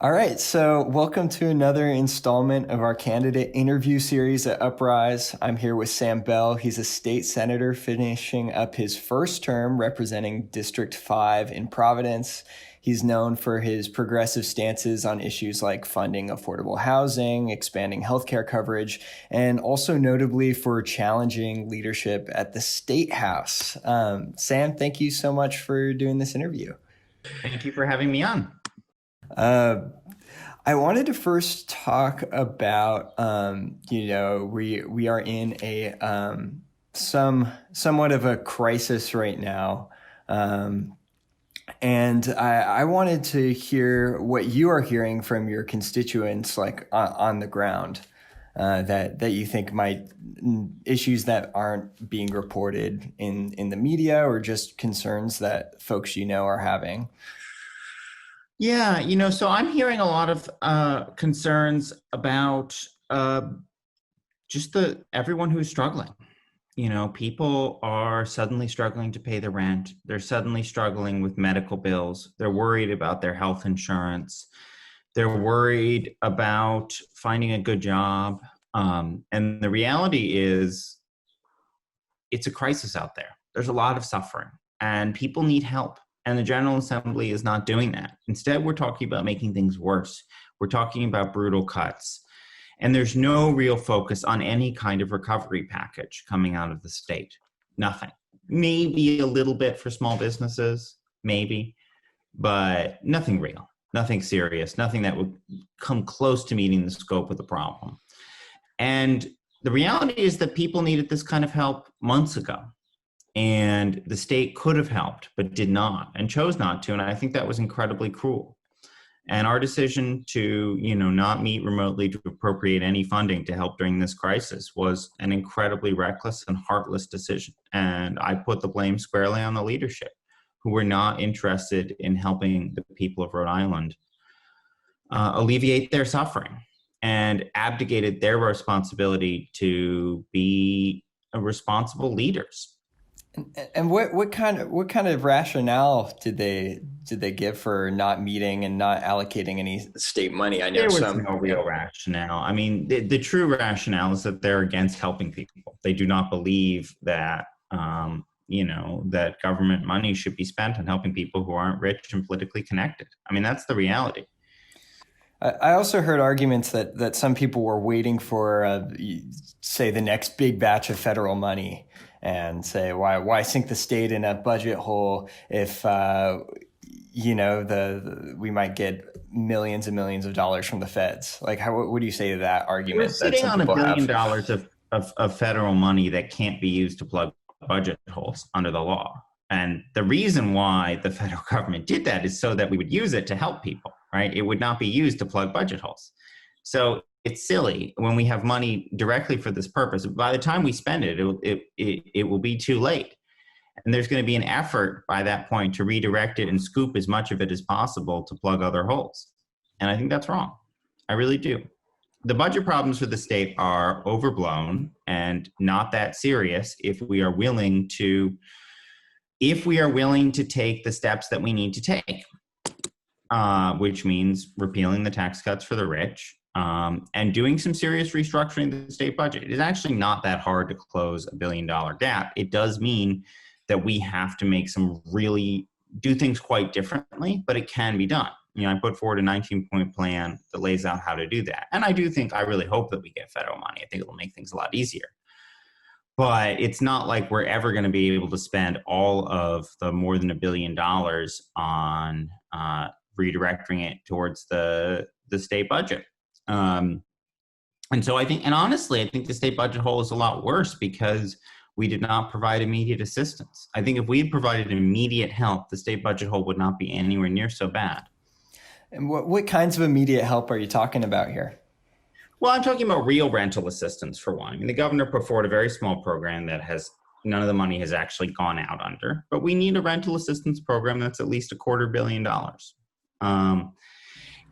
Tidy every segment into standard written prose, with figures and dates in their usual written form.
All right, so welcome to another installment of our candidate interview series at Uprise. I'm here with Sam Bell. He's a state senator finishing up his first term representing District 5 in Providence. He's known for his progressive stances on issues like funding affordable housing, expanding healthcare coverage, and also notably for challenging leadership at the State House. Sam, thank you so much for doing this interview. Thank you for having me on. I wanted to first talk about, we are in a somewhat of a crisis right now, and I wanted to hear what you are hearing from your constituents, like on the ground, that you think might issues that aren't being reported in the media, or just concerns that folks are having. Yeah, so I'm hearing a lot of concerns about just everyone who's struggling. People are suddenly struggling to pay the rent. They're suddenly struggling with medical bills. They're worried about their health insurance. They're worried about finding a good job. And the reality is, it's a crisis out there. There's a lot of suffering, and people need help. And the General Assembly is not doing that. Instead, we're talking about making things worse. We're talking about brutal cuts. And there's no real focus on any kind of recovery package coming out of the state. Nothing. Maybe a little bit for small businesses, maybe, but nothing real, nothing serious, nothing that would come close to meeting the scope of the problem. And the reality is that people needed this kind of help months ago. And the state could have helped, but did not, and chose not to. And I think that was incredibly cruel. And our decision to, not meet remotely to appropriate any funding to help during this crisis was an incredibly reckless and heartless decision. And I put the blame squarely on the leadership, who were not interested in helping the people of Rhode Island alleviate their suffering, and abdicated their responsibility to be responsible leaders. And what kind of rationale did they give for not meeting and not allocating any state money? I know there was no real rationale. I mean, the true rationale is that they're against helping people. They do not believe that that government money should be spent on helping people who aren't rich and politically connected. I mean, that's the reality. I also heard arguments that some people were waiting for, say, the next big batch of federal money, and say, why sink the state in a budget hole if we might get millions and millions of dollars from the feds? Like, what do you say to that argument? We're sitting on $1 billion of federal money that can't be used to plug budget holes under the law. And the reason why the federal government did that is so that we would use it to help people, right? It would not be used to plug budget holes. So it's silly when we have money directly for this purpose. By the time we spend it, it will be too late. And there's going to be an effort by that point to redirect it and scoop as much of it as possible to plug other holes. And I think that's wrong. I really do. The budget problems for the state are overblown and not that serious if we are willing to take the steps that we need to take, which means repealing the tax cuts for the rich, and doing some serious restructuring of the state budget. It is actually not that hard to close $1 billion gap. It does mean that we have to do things quite differently, but it can be done. I put forward a 19-point plan that lays out how to do that. And I really hope that we get federal money. I think it'll make things a lot easier. But it's not like we're ever going to be able to spend all of the more than $1 billion on redirecting it towards the state budget. And so honestly, I think the state budget hole is a lot worse because we did not provide immediate assistance. I think if we had provided immediate help, the state budget hole would not be anywhere near so bad. And what kinds of immediate help are you talking about here? Well, I'm talking about real rental assistance, for one. I mean, the governor put forward a very small program that none of the money has actually gone out under, but we need a rental assistance program that's at least $250 million.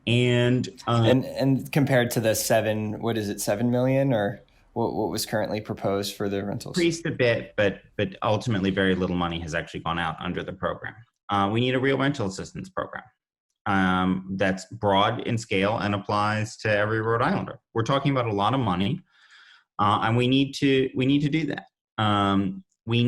And compared to the 7 million, or what was currently proposed for the rentals? Increased a bit, but ultimately very little money has actually gone out under the program. We need a real rental assistance program. that's broad in scale and applies to every Rhode Islander. We're talking about a lot of money, and we need to do that. We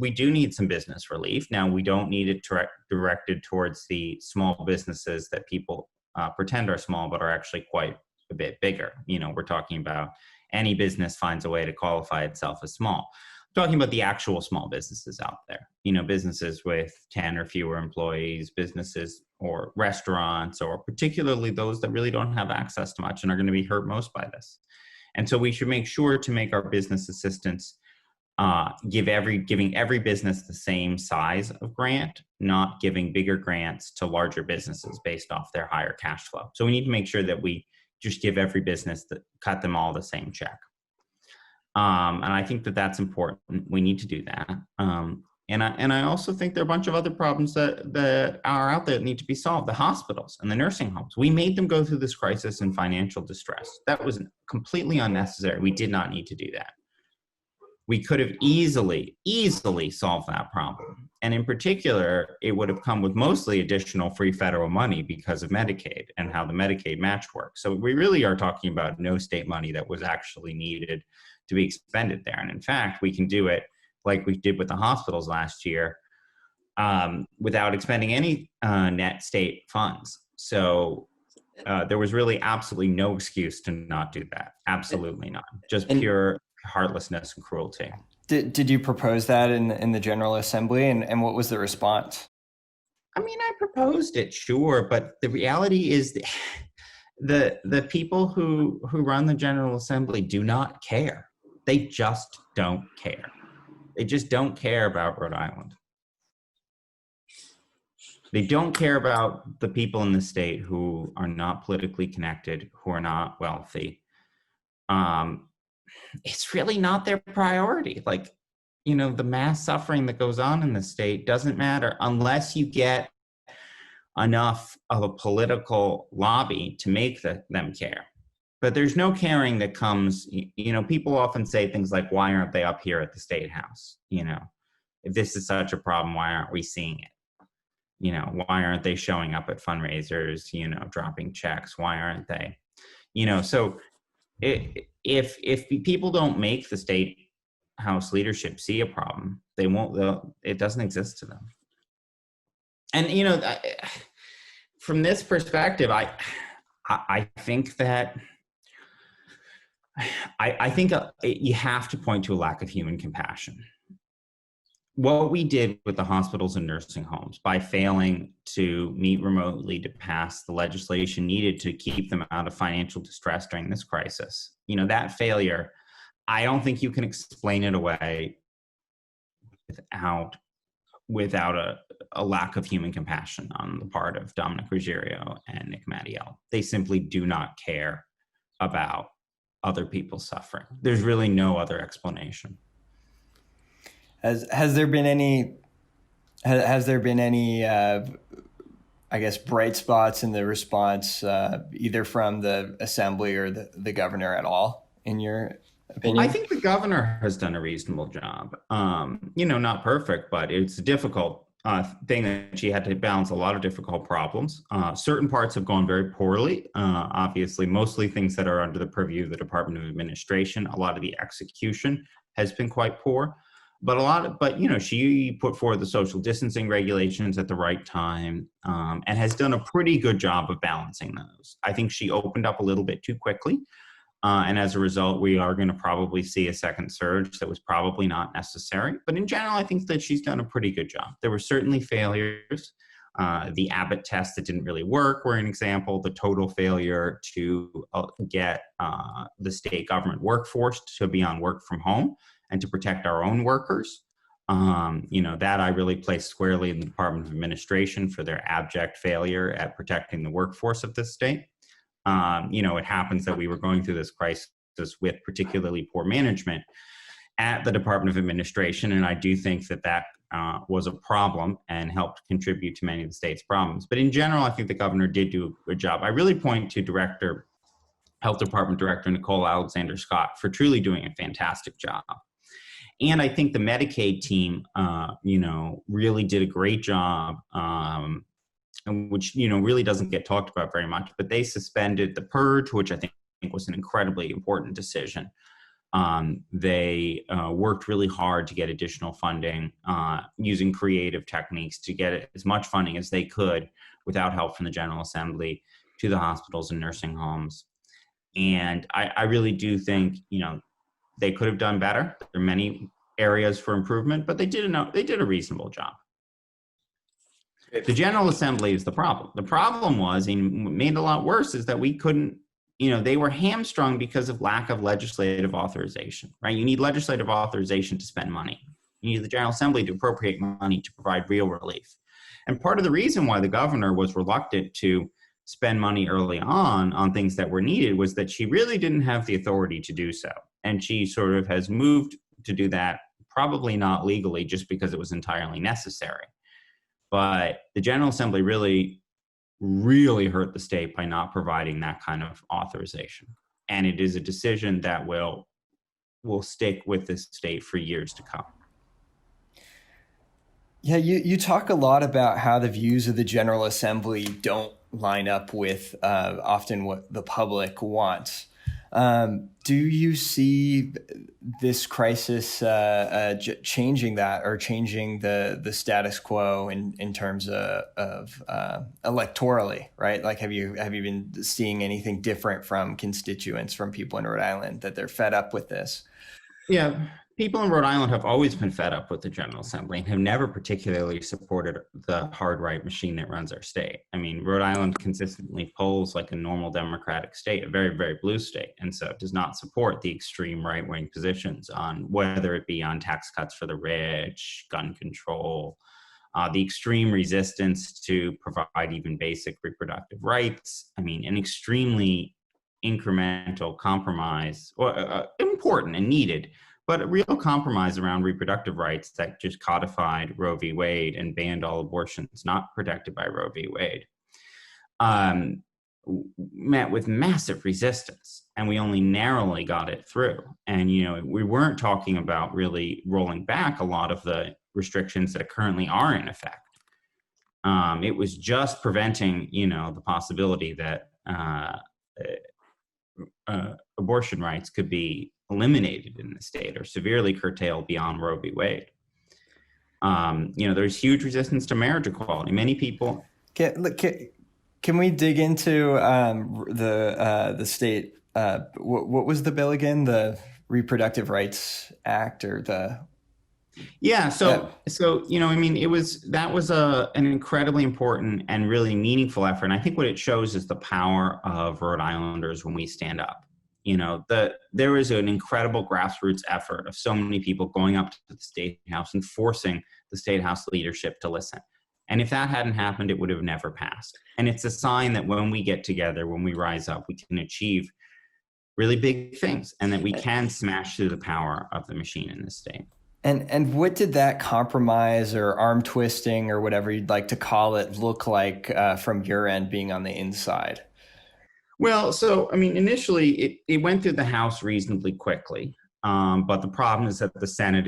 do need some business relief. Now, we don't need it directed towards the small businesses that people pretend are small, but are actually quite a bit bigger. We're talking about any business finds a way to qualify itself as small. I'm talking about the actual small businesses out there, businesses with 10 or fewer employees, businesses or restaurants, or particularly those that really don't have access to much and are going to be hurt most by this. And so we should make sure to make our business assistance giving every business the same size of grant, not giving bigger grants to larger businesses based off their higher cash flow. So we need to make sure that we just give every business cut them all the same check. And I think that that's important. We need to do that. And I also think there are a bunch of other problems that are out there that need to be solved. The hospitals and the nursing homes. We made them go through this crisis in financial distress. That was completely unnecessary. We did not need to do that. We could have easily solved that problem. And in particular, it would have come with mostly additional free federal money because of Medicaid and how the Medicaid match works. So we really are talking about no state money that was actually needed to be expended there. And in fact, we can do it like we did with the hospitals last year without expending any net state funds. So there was really absolutely no excuse to not do that. Absolutely not. Just pure heartlessness and cruelty. Did you propose that in the General Assembly, and what was the response? I mean, I proposed it, sure, but the reality is the people who run the General Assembly do not care. They just don't care. They just don't care about Rhode Island. They don't care about the people in the state who are not politically connected, who are not wealthy. It's really not their priority. The mass suffering that goes on in the state doesn't matter unless you get enough of a political lobby to make them care. But there's no caring that comes, people often say things like, why aren't they up here at the State House? If this is such a problem, why aren't we seeing it? Why aren't they showing up at fundraisers, dropping checks? Why aren't they? So if people don't make the State House leadership see a problem, they won't. It doesn't exist to them. And from this perspective, I think that you have to point to a lack of human compassion. What we did with the hospitals and nursing homes by failing to meet remotely to pass the legislation needed to keep them out of financial distress during this crisis, that failure, I don't think you can explain it away without a lack of human compassion on the part of Dominick Ruggerio and Nick Mattiello. They simply do not care about other people's suffering. There's really no other explanation. Has there been any I guess bright spots in the response either from the assembly or the governor at all, in your opinion? I think the governor has done a reasonable job. Not perfect, but it's a difficult thing that she had to balance a lot of difficult problems. Certain parts have gone very poorly. Obviously, mostly things that are under the purview of the Department of Administration. A lot of the execution has been quite poor. But she put forward the social distancing regulations at the right time and has done a pretty good job of balancing those. I think she opened up a little bit too quickly. And as a result, we are going to probably see a second surge that was probably not necessary. But in general, I think that she's done a pretty good job. There were certainly failures. The Abbott test that didn't really work were an example. The total failure to get the state government workforce to be on work from home and to protect our own workers. That I really place squarely in the Department of Administration for their abject failure at protecting the workforce of this state. It happens that we were going through this crisis with particularly poor management at the Department of Administration, and I do think that was a problem and helped contribute to many of the state's problems. But in general, I think the governor did do a good job. I really point to Health Department Director Nicole Alexander-Scott for truly doing a fantastic job. And I think the Medicaid team, really did a great job which, really doesn't get talked about very much, but they suspended the purge, which I think was an incredibly important decision. They worked really hard to get additional funding, using creative techniques to get as much funding as they could without help from the General Assembly to the hospitals and nursing homes. And I really do think, they could have done better. There are many areas for improvement, but they did a reasonable job. The General Assembly is the problem. The problem was, and made it a lot worse, is that we couldn't, they were hamstrung because of lack of legislative authorization, right? You need legislative authorization to spend money. You need the General Assembly to appropriate money to provide real relief. And part of the reason why the governor was reluctant to spend money early on things that were needed was that she really didn't have the authority to do so. And she sort of has moved to do that, probably not legally, just because it was entirely necessary. But the General Assembly really hurt the state by not providing that kind of authorization. And it is a decision that will stick with the state for years to come. Yeah, you talk a lot about how the views of the General Assembly don't line up with often what the public wants. Do you see this crisis changing that, or changing the status quo in terms of electorally, right? Like, have you been seeing anything different from constituents, from people in Rhode Island, that they're fed up with this? Yeah, people in Rhode Island have always been fed up with the General Assembly and have never particularly supported the hard right machine that runs our state. I mean, Rhode Island consistently polls like a normal democratic state, a very, very blue state, and so it does not support the extreme right-wing positions on whether it be on tax cuts for the rich, gun control, the extreme resistance to provide even basic reproductive rights. I mean, an extremely incremental compromise, or important and needed, but a real compromise around reproductive rights that just codified Roe v. Wade and banned all abortions not protected by Roe v. Wade, met with massive resistance, and we only narrowly got it through. And, we weren't talking about really rolling back a lot of the restrictions that currently are in effect. It was just preventing, the possibility that abortion rights could be eliminated in the state or severely curtailed beyond Roe v. Wade. There's huge resistance to marriage equality. Many people. Can we dig into the state? What was the bill again? The Reproductive Rights Act, or the? Yeah. So that was an incredibly important and really meaningful effort. And I think what it shows is the power of Rhode Islanders when we stand up. There was an incredible grassroots effort of so many people going up to the State House and forcing the State House leadership to listen. And if that hadn't happened, it would have never passed. And it's a sign that when we get together, when we rise up, we can achieve really big things, and that we can smash through the power of the machine in this state. And what did that compromise or arm twisting, or whatever you'd like to call it, look like from your end, being on the inside? Well, so, initially it went through the House reasonably quickly. But the problem is that the Senate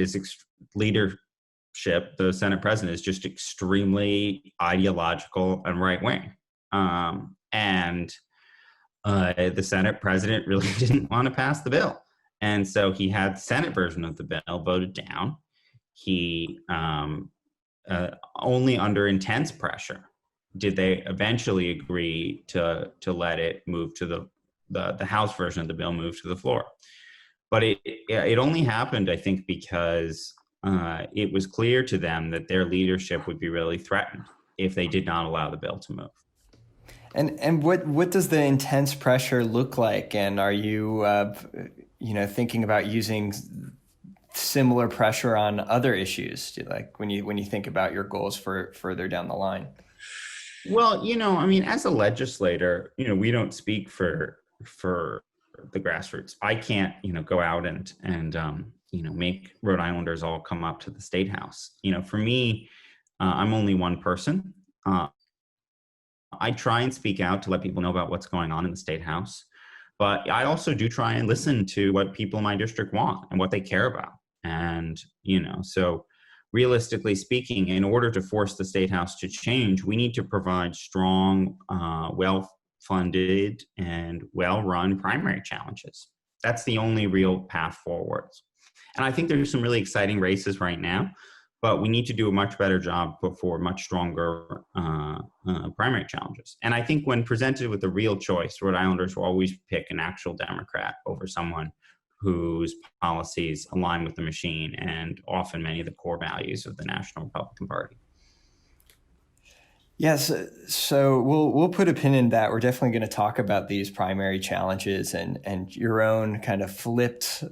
leadership, the Senate president, is just extremely ideological and right-wing. And the Senate president really didn't want to pass the bill. And so he had the Senate version of the bill voted down. He only under intense pressure did they eventually agree to let it move to the House version of the bill move to the floor. But it only happened, I think, because it was clear to them that their leadership would be really threatened if they did not allow the bill to move. And what does the intense pressure look like? And are you thinking about using similar pressure on other issues, like when you think about your goals for further down the line? Well, as a legislator, we don't speak for the grassroots. I can't, go out and make Rhode Islanders all come up to the State House. For me, I'm only one person. I try and speak out to let people know about what's going on in the State House. But I also do try and listen to what people in my district want and what they care about. And, so realistically speaking, in order to force the State House to change, we need to provide strong, well-funded and well-run primary challenges. That's the only real path forwards. And I think there's some really exciting races right now, but we need to do a much better job for much stronger primary challenges. And I think when presented with a real choice, Rhode Islanders will always pick an actual Democrat over someone whose policies align with the machine and often many of the core values of the National Republican Party. Yes, so we'll put a pin in that. We're definitely going to talk about these primary challenges and your own kind of flipped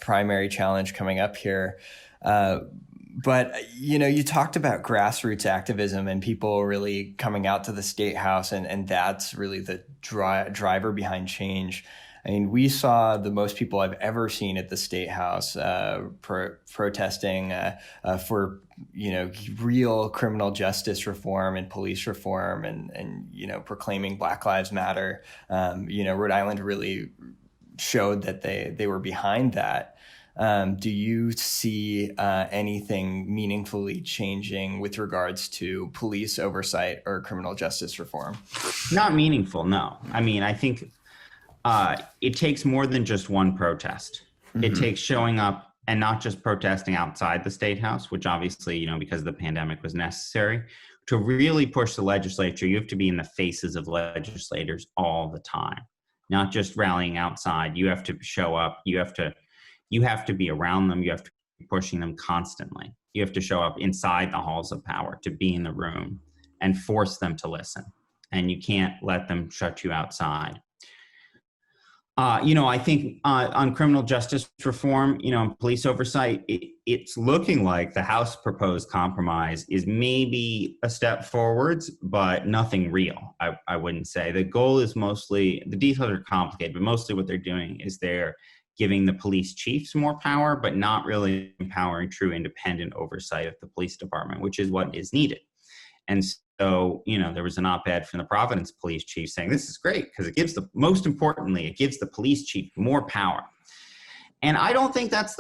primary challenge coming up here. But, you talked about grassroots activism and people really coming out to the State House, and that's really the driver behind change. I mean, we saw the most people I've ever seen at the State House protesting for, real criminal justice reform and police reform and proclaiming Black Lives Matter. Rhode Island really showed that they were behind that. Do you see anything meaningfully changing with regards to police oversight or criminal justice reform? Not meaningful, no. I mean, I think it takes more than just one protest. Mm-hmm. It takes showing up and not just protesting outside the State House, which obviously, because of the pandemic was necessary. To really push the legislature, you have to be in the faces of legislators all the time, not just rallying outside. You have to show up. You have to be around them. You have to be pushing them constantly. You have to show up inside the halls of power, to be in the room and force them to listen. And you can't let them shut you outside. I think on criminal justice reform, police oversight, it's looking like the House proposed compromise is maybe a step forwards, but nothing real, I wouldn't say. The goal is mostly, the details are complicated, but mostly what they're doing is they're giving the police chiefs more power, but not really empowering true independent oversight of the police department, which is what is needed. And so, there was an op-ed from the Providence police chief saying this is great because it gives most importantly, it gives the police chief more power. And I don't think that's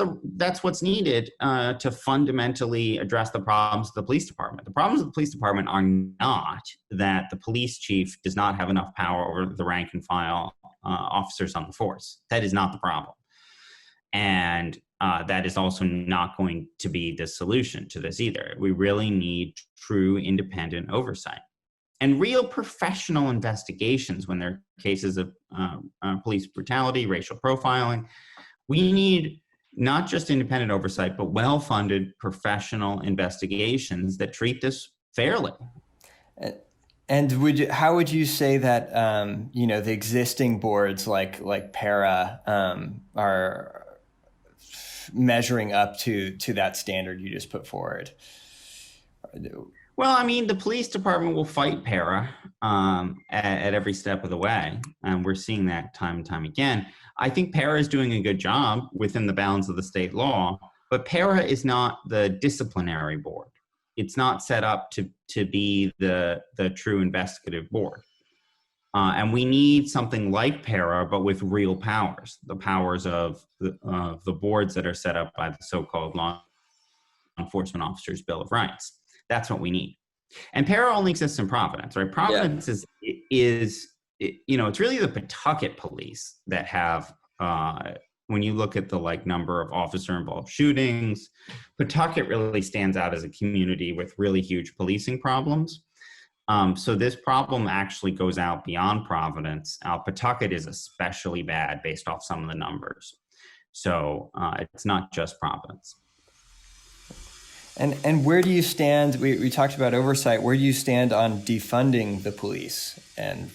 what's needed to fundamentally address the problems of the police department. The problems of the police department are not that the police chief does not have enough power over the rank and file officers on the force. That is not the problem. And that is also not going to be the solution to this either. We really need true independent oversight and real professional investigations when there are cases of police brutality, racial profiling. We need not just independent oversight, but well-funded professional investigations that treat this fairly. And how would you say that the existing boards like PARA are measuring up to that standard you just put forward? Well, I mean, the police department will fight PARA at every step of the way, and we're seeing that time and time again. I think PARA is doing a good job within the bounds of the state law, but PARA is not the disciplinary board. It's not set up to be the true investigative board. And we need something like PARA, but with real powers, the powers of the boards that are set up by the so-called Law Enforcement Officers' Bill of Rights. That's what we need. And PARA only exists in Providence, right? Providence is it's really the Pawtucket police that have, when you look at the number of officer-involved shootings, Pawtucket really stands out as a community with really huge policing problems. So this problem actually goes out beyond Providence. Pawtucket is especially bad based off some of the numbers. So it's not just Providence. And where do you stand? We talked about oversight. Where do you stand on defunding the police? And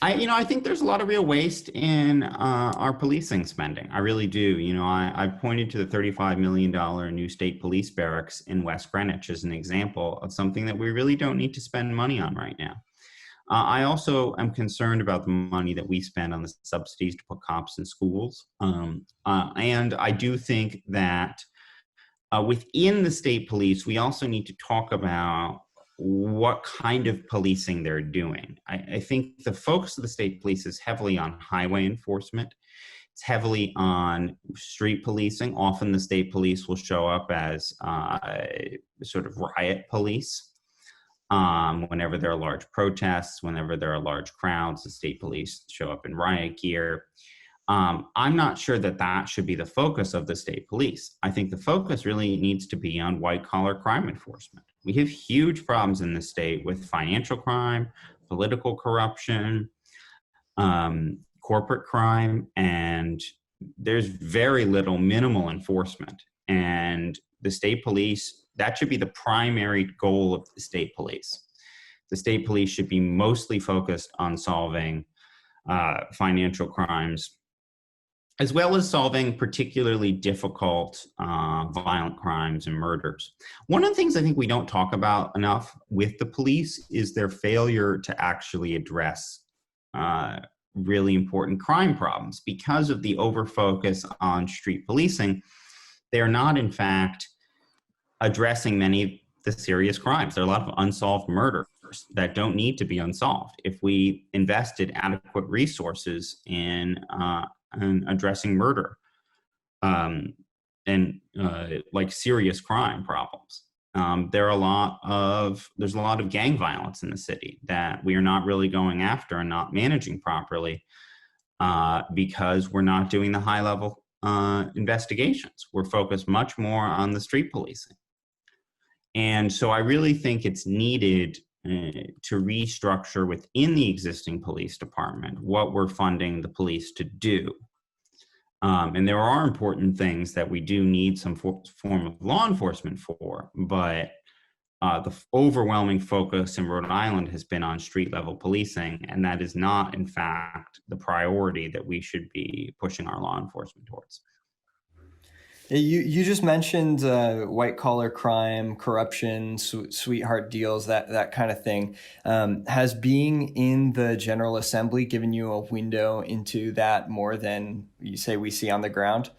I think there's a lot of real waste in our policing spending. I really do. I pointed to the $35 million new state police barracks in West Greenwich as an example of something that we really don't need to spend money on right now. I also am concerned about the money that we spend on the subsidies to put cops in schools. And I do think that within the state police, we also need to talk about what kind of policing they're doing. I think the focus of the state police is heavily on highway enforcement. It's heavily on street policing. Often the state police will show up as sort of riot police. Whenever there are large protests, whenever there are large crowds, the state police show up in riot gear. I'm not sure that that should be the focus of the state police. I think the focus really needs to be on white-collar crime enforcement. We have huge problems in the state with financial crime, political corruption, corporate crime, and there's very little minimal enforcement. And the state police, that should be the primary goal of the state police. The state police should be mostly focused on solving financial crimes, as well as solving particularly difficult violent crimes and murders. One of the things I think we don't talk about enough with the police is their failure to actually address really important crime problems. Because of the overfocus on street policing, they are not, in fact, addressing many of the serious crimes. There are a lot of unsolved murders that don't need to be unsolved. If we invested adequate resources in addressing murder and like serious crime problems, there's a lot of gang violence in the city that we are not really going after and not managing properly because we're not doing the high level investigations. We're focused much more on the street policing. And so I really think it's needed to restructure within the existing police department what we're funding the police to do. And there are important things that we do need some form of law enforcement for, but the overwhelming focus in Rhode Island has been on street level policing, and that is not, in fact, the priority that we should be pushing our law enforcement towards. You just mentioned white collar crime, corruption, sweetheart deals, that kind of thing. Has being in the General Assembly given you a window into that more than you say we see on the ground?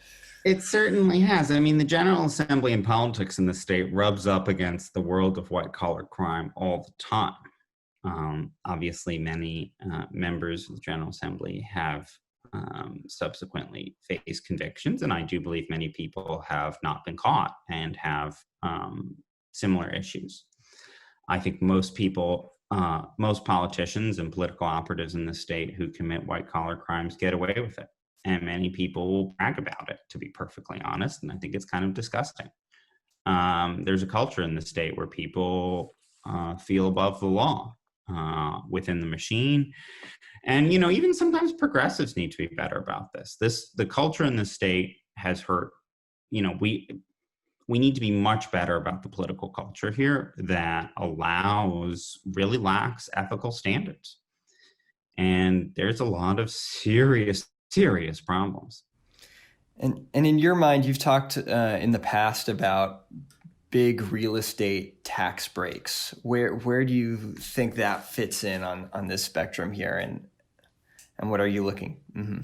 It certainly has. I mean, the General Assembly and politics in the state rubs up against the world of white collar crime all the time. Obviously, many members of the General Assembly have subsequently face convictions, and I do believe many people have not been caught and have similar issues. I think most people, most politicians and political operatives in the state who commit white collar crimes get away with it, and many people will brag about it, to be perfectly honest, and I think it's kind of disgusting. There's a culture in the state where people feel above the law within the machine. And, you know, even sometimes progressives need to be better about this. The culture in the state has hurt. You know, we need to be much better about the political culture here that really lacks ethical standards. And there's a lot of serious problems. And in your mind, you've talked in the past about big real estate tax breaks. Where do you think that fits in on this spectrum here, and what are you looking? Mm-hmm.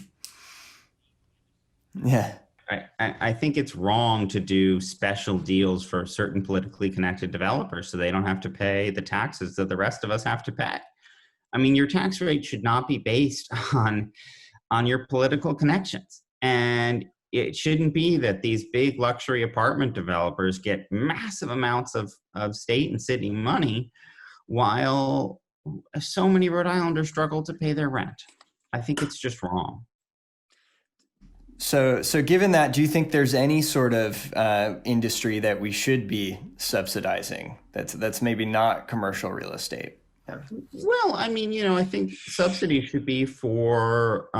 Yeah, I think it's wrong to do special deals for certain politically connected developers so they don't have to pay the taxes that the rest of us have to pay. I mean, your tax rate should not be based on your political connections. And it shouldn't be that these big luxury apartment developers get massive amounts of state and city money while so many Rhode Islanders struggle to pay their rent. I think it's just wrong. So given that, do you think there's any sort of industry that we should be subsidizing that's maybe not commercial real estate? Yeah. Well, I mean, you know, I think subsidies should be for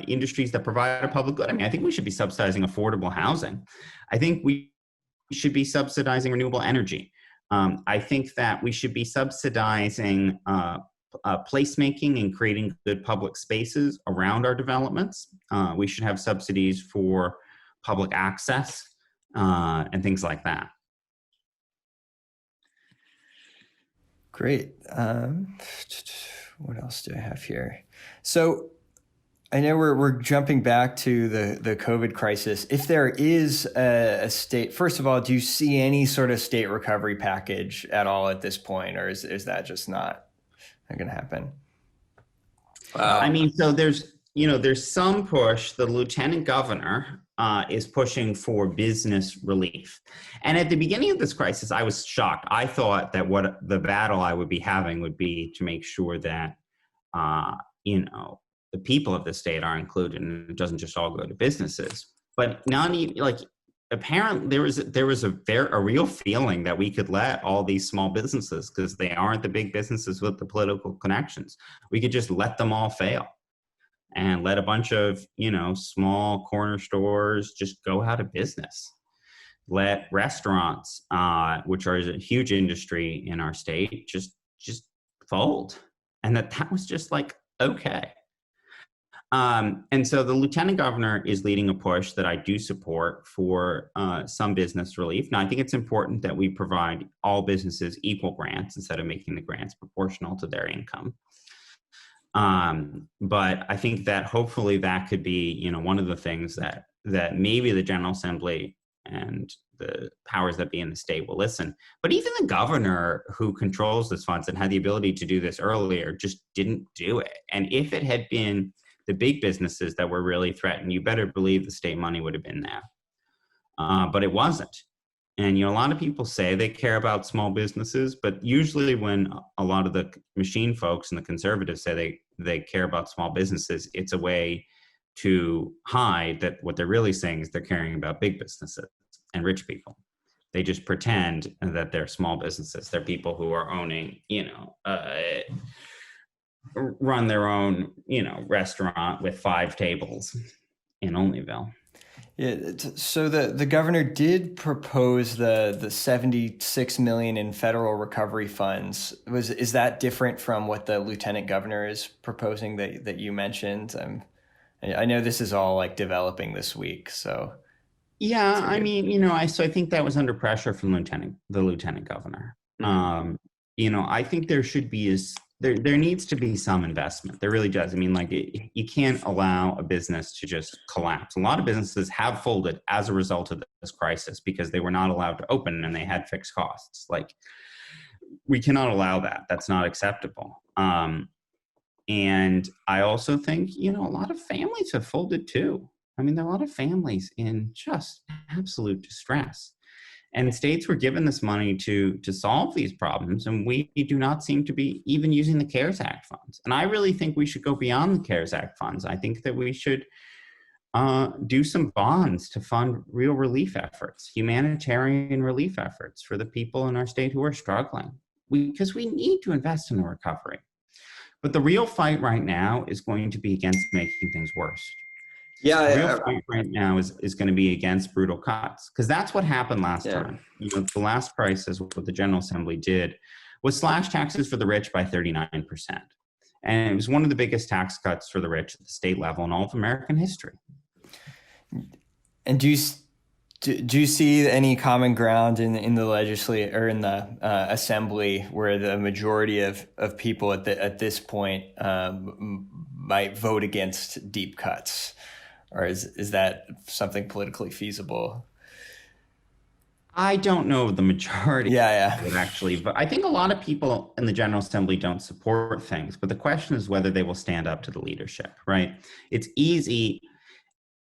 industries that provide a public good. I mean, I think we should be subsidizing affordable housing. I think we should be subsidizing renewable energy. I think that we should be subsidizing placemaking and creating good public spaces around our developments. We should have subsidies for public access and things like that. Great. What else do I have here? So I know we're jumping back to the COVID crisis. If there is a state, first of all, do you see any sort of state recovery package at all at this point, or is that just not going to happen? I mean, so there's there's some push. The lieutenant governor is pushing for business relief. And at the beginning of this crisis, I was shocked. I thought that what the battle I would be having would be to make sure that, the people of the state are included and it doesn't just all go to businesses. But not even apparently there was a real feeling that we could let all these small businesses, because they aren't the big businesses with the political connections, we could just let them all fail and let a bunch of small corner stores just go out of business. Let restaurants, which are a huge industry in our state, just fold, and that was just okay. And so the lieutenant governor is leading a push that I do support for some business relief. Now, I think it's important that we provide all businesses equal grants instead of making the grants proportional to their income. But I think that hopefully that could be, one of the things that maybe the General Assembly and the powers that be in the state will listen. But even the governor, who controls this funds and had the ability to do this earlier, just didn't do it. And if it had been the big businesses that were really threatened, you better believe the state money would have been there. But it wasn't. And, a lot of people say they care about small businesses, but usually when a lot of the machine folks and the conservatives say they care about small businesses, it's a way to hide that what they're really saying is they're caring about big businesses and rich people. They just pretend that they're small businesses. They're people who are owning, run their own, restaurant with 5 tables in Olneyville. Yeah, so the governor did propose the 76 million in federal recovery funds. Is that different from what the lieutenant governor is proposing that you mentioned? I know this is all developing this week, so. Yeah, I mean, I think that was under pressure from the lieutenant governor. I think there should be there needs to be some investment. There really does. I mean, you can't allow a business to just collapse. A lot of businesses have folded as a result of this crisis because they were not allowed to open and they had fixed costs. We cannot allow that. That's not acceptable. And I also think, a lot of families have folded too. I mean, there are a lot of families in just absolute distress. And states were given this money to solve these problems, and we do not seem to be even using the CARES Act funds. And I really think we should go beyond the CARES Act funds. I think that we should do some bonds to fund real relief efforts, humanitarian relief efforts for the people in our state who are struggling, because we need to invest in the recovery. But the real fight right now is going to be against making things worse. Yeah, the real fight right now is going to be against brutal cuts, because that's what happened last time. The last crisis, what the General Assembly did was slash taxes for the rich by 39%. And it was one of the biggest tax cuts for the rich at the state level in all of American history. And do you see any common ground in the legislature or in the assembly where the majority of people at this point might vote against deep cuts? Or is that something politically feasible? I don't know the majority. Yeah. Actually, but I think a lot of people in the General Assembly don't support things. But the question is whether they will stand up to the leadership, right? It's easy.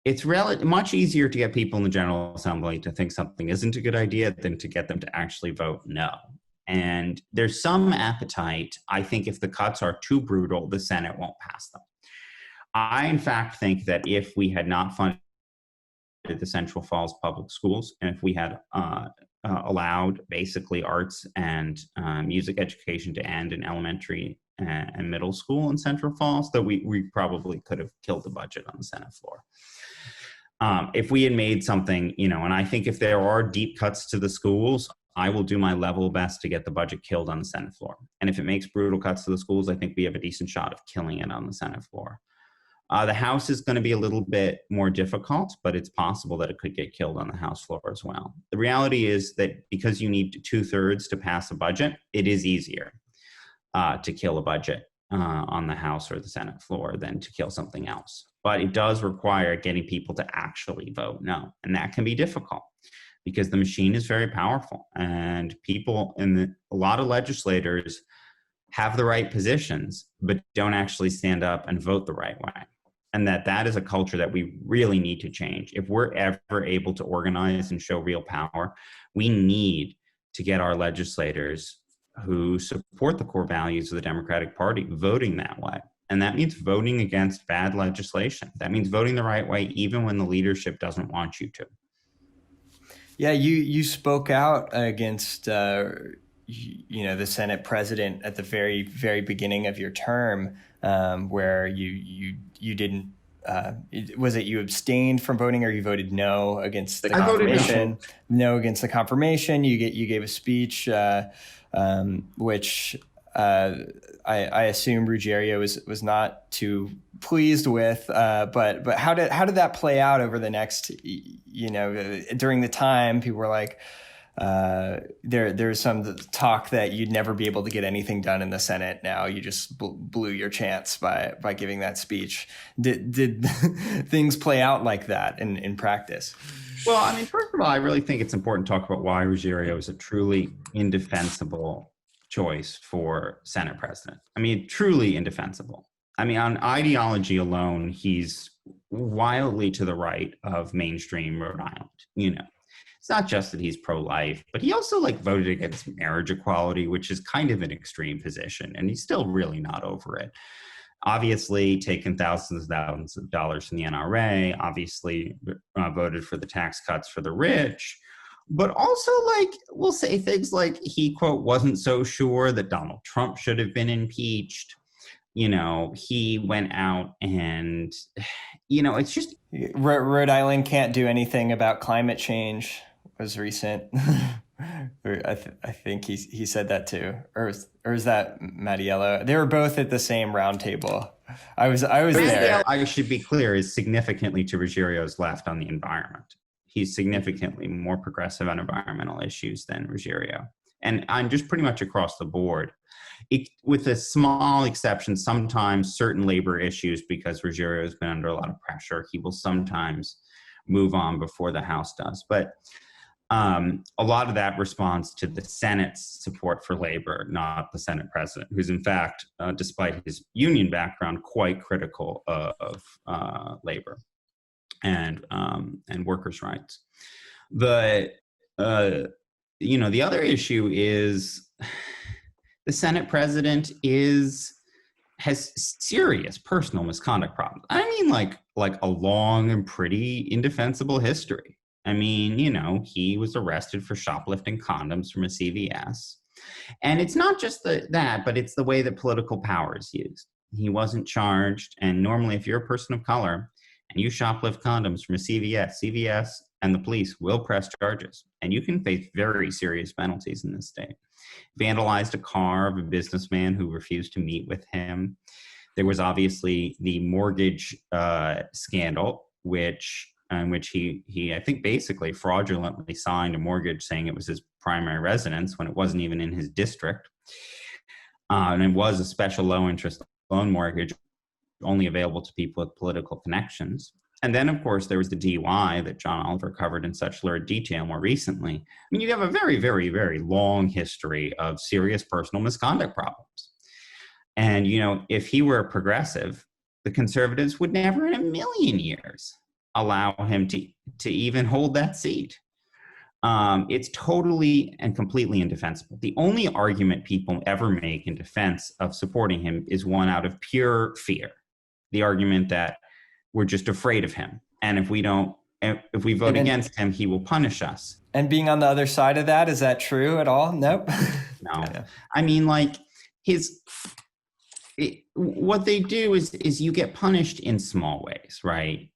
It's much easier to get people in the General Assembly to think something isn't a good idea than to get them to actually vote no. And there's some appetite. I think if the cuts are too brutal, the Senate won't pass them. I, in fact, think that if we had not funded the Central Falls public schools, and if we had allowed basically arts and music education to end in elementary and middle school in Central Falls, that we probably could have killed the budget on the Senate floor. If we had made something, and I think if there are deep cuts to the schools, I will do my level best to get the budget killed on the Senate floor. And if it makes brutal cuts to the schools, I think we have a decent shot of killing it on the Senate floor. The House is going to be a little bit more difficult, but it's possible that it could get killed on the House floor as well. The reality is that because you need 2/3 to pass a budget, it is easier to kill a budget on the House or the Senate floor than to kill something else. But it does require getting people to actually vote no. And that can be difficult because the machine is very powerful, and people a lot of legislators have the right positions, but don't actually stand up and vote the right way. and that is a culture that we really need to change. If we're ever able to organize and show real power, we need to get our legislators who support the core values of the Democratic Party voting that way. And that means voting against bad legislation. That means voting the right way, even when the leadership doesn't want you to. Yeah, you spoke out against the Senate president at the very beginning of your term, where you didn't. Was it you abstained from voting, or you voted no against the confirmation? No against the confirmation. You gave a speech, which I assume Ruggerio was not too pleased with. But how did that play out over the next? During the time, people were like, there's some talk that you'd never be able to get anything done in the Senate. Now you just blew your chance by giving that speech. Did things play out like that in practice? Well, I mean, first of all, I really think it's important to talk about why Ruggerio is a truly indefensible choice for Senate president. I mean, truly indefensible. I mean, on ideology alone, he's wildly to the right of mainstream Rhode Island. It's not just that he's pro-life, but he also voted against marriage equality, which is kind of an extreme position, and he's still really not over it. Obviously, taken thousands of dollars from the NRA, obviously voted for the tax cuts for the rich, but also will say things like he, quote, wasn't so sure that Donald Trump should have been impeached. He went out and, it's just... Rhode Island can't do anything about climate change was recent. I think he said that too. Or is that Mattiello? They were both at the same round table. I was there. I should be clear, is significantly to Ruggerio's left on the environment. He's significantly more progressive on environmental issues than Ruggerio. And I'm just pretty much across the board. With a small exception, sometimes certain labor issues, because Ruggerio has been under a lot of pressure, he will sometimes move on before the House does. But a lot of that responds to the Senate's support for labor, not the Senate president, who's in fact, despite his union background, quite critical of labor and workers' rights. The other issue is the Senate president has serious personal misconduct problems. I mean, like a long and pretty indefensible history. I mean, he was arrested for shoplifting condoms from a CVS. And it's not just that, but it's the way that political power is used. He wasn't charged. And normally, if you're a person of color and you shoplift condoms from a CVS and the police will press charges. And you can face very serious penalties in this state. Vandalized a car of a businessman who refused to meet with him. There was obviously the mortgage scandal, in which he I think basically fraudulently signed a mortgage saying it was his primary residence when it wasn't even in his district. And it was a special low interest loan mortgage only available to people with political connections. And then, of course, there was the DUI that John Oliver covered in such lurid detail more recently. I mean, you have a very, very, very long history of serious personal misconduct problems. And, if he were a progressive, the conservatives would never in a million years allow him to even hold that seat. It's totally and completely indefensible. The only argument people ever make in defense of supporting him is one out of pure fear. The argument that we're just afraid of him. And if we vote against him, he will punish us. And being on the other side of that, is that true at all? Nope. No. I mean, what they do is you get punished in small ways, right?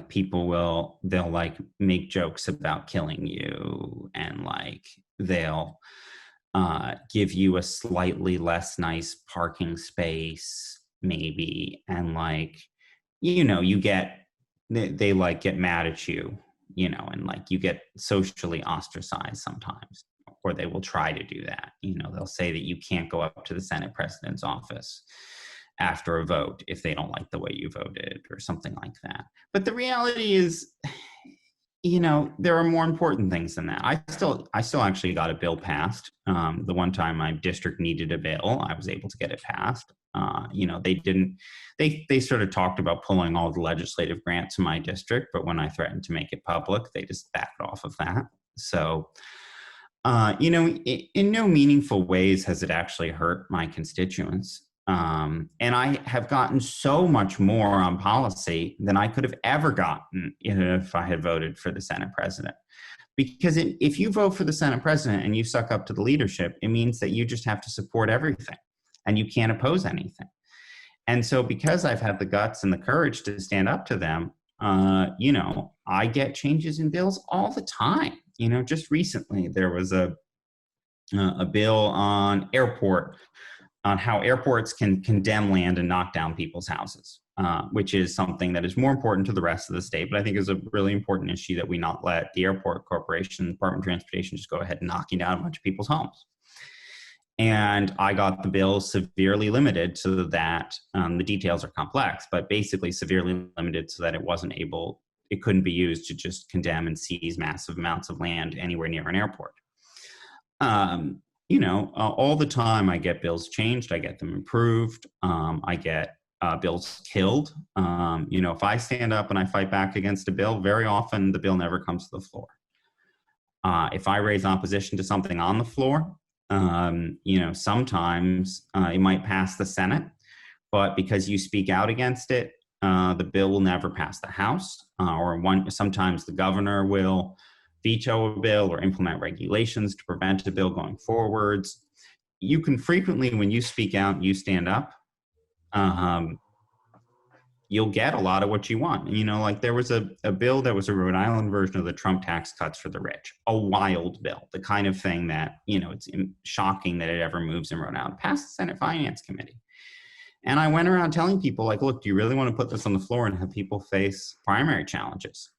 People they'll make jokes about killing you, and they'll give you a slightly less nice parking space, maybe. And you get mad at you, and you get socially ostracized sometimes, or they will try to do that. They'll say that you can't go up to the Senate president's office after a vote if they don't like the way you voted or something like that. But the reality is, there are more important things than that. I still actually got a bill passed. The one time my district needed a bill, I was able to get it passed. They sort of talked about pulling all the legislative grants in my district, but when I threatened to make it public, they just backed off of that. So, in no meaningful ways has it actually hurt my constituents. And I have gotten so much more on policy than I could have ever gotten if I had voted for the Senate president. Because if you vote for the Senate president and you suck up to the leadership, it means that you just have to support everything and you can't oppose anything. And so because I've had the guts and the courage to stand up to them, I get changes in bills all the time. Just recently there was a bill on how airports can condemn land and knock down people's houses, which is something that is more important to the rest of the state, but I think is a really important issue that we not let the airport corporation, Department of Transportation, just go ahead and knocking down a bunch of people's homes. And I got the bill severely limited so that the details are complex, but basically severely limited so that it couldn't be used to just condemn and seize massive amounts of land anywhere near an airport. All the time I get bills changed, I get them improved, I get bills killed. If I stand up and I fight back against a bill, very often the bill never comes to the floor. If I raise opposition to something on the floor, sometimes it might pass the Senate, but because you speak out against it, the bill will never pass the House, sometimes the governor will veto a bill or implement regulations to prevent a bill going forwards. You can frequently, when you speak out and you stand up, you'll get a lot of what you want. There was a bill that was a Rhode Island version of the Trump tax cuts for the rich, a wild bill, the kind of thing that, it's shocking that it ever moves in Rhode Island, passed the Senate Finance Committee. And I went around telling people, look, do you really want to put this on the floor and have people face primary challenges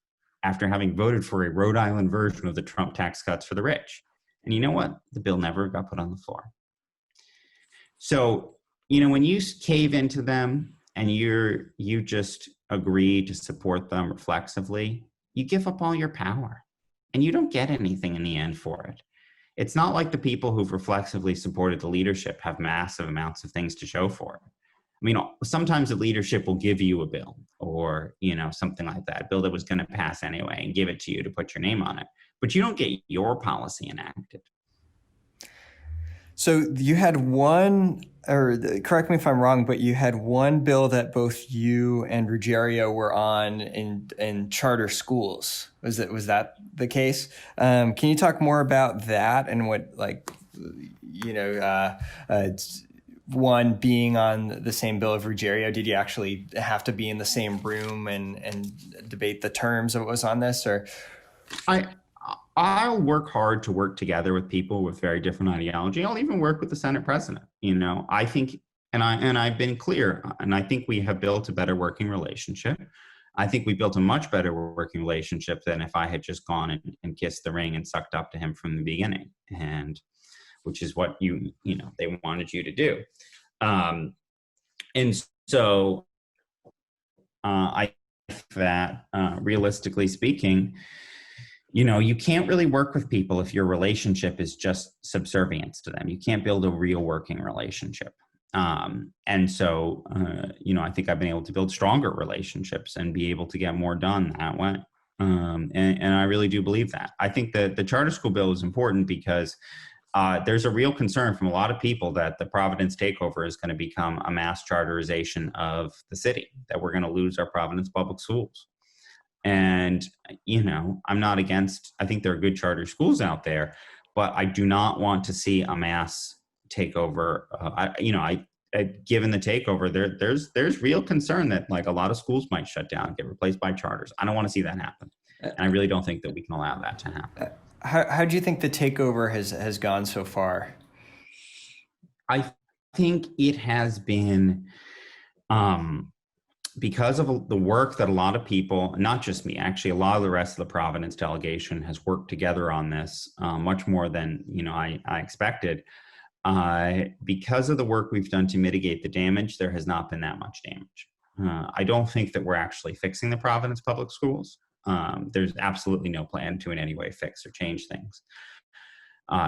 after having voted for a Rhode Island version of the Trump tax cuts for the rich? And you know what? The bill never got put on the floor. So, when you cave into them and you just agree to support them reflexively, you give up all your power and you don't get anything in the end for it. It's not like the people who've reflexively supported the leadership have massive amounts of things to show for it. Sometimes the leadership will give you a bill or, something like that, a bill that was going to pass anyway, and give it to you to put your name on it. But you don't get your policy enacted. So you had correct me if I'm wrong, but you had one bill that both you and Ruggerio were on in charter schools. Was that the case? Can you talk more about that and what, one being on the same bill of Ruggerio? Did you actually have to be in the same room and debate the terms of what was on this? Or I'll work hard to work together with people with very different ideology. I'll even work with the Senate president. I think, and I've been clear, and I think we have built a better working relationship. I think we built a much better working relationship than if I had just gone and kissed the ring and sucked up to him from the beginning, and which is what they wanted you to do. And so I think that realistically speaking, you can't really work with people if your relationship is just subservience to them. You can't build a real working relationship. And so, I think I've been able to build stronger relationships and be able to get more done that way. And I really do believe that. I think that the charter school bill is important because there's a real concern from a lot of people that the Providence takeover is going to become a mass charterization of the city, that we're going to lose our Providence public schools. And, I'm not against, I think there are good charter schools out there, but I do not want to see a mass takeover. Given the takeover, there's real concern that a lot of schools might shut down and get replaced by charters. I don't want to see that happen. And I really don't think that we can allow that to happen. How do you think the takeover has gone so far? I think it has been, because of the work that a lot of people, not just me, actually a lot of the rest of the Providence delegation has worked together on this much more than I expected. Because of the work we've done to mitigate the damage, there has not been that much damage. I don't think that we're actually fixing the Providence public schools. There's absolutely no plan to in any way fix or change things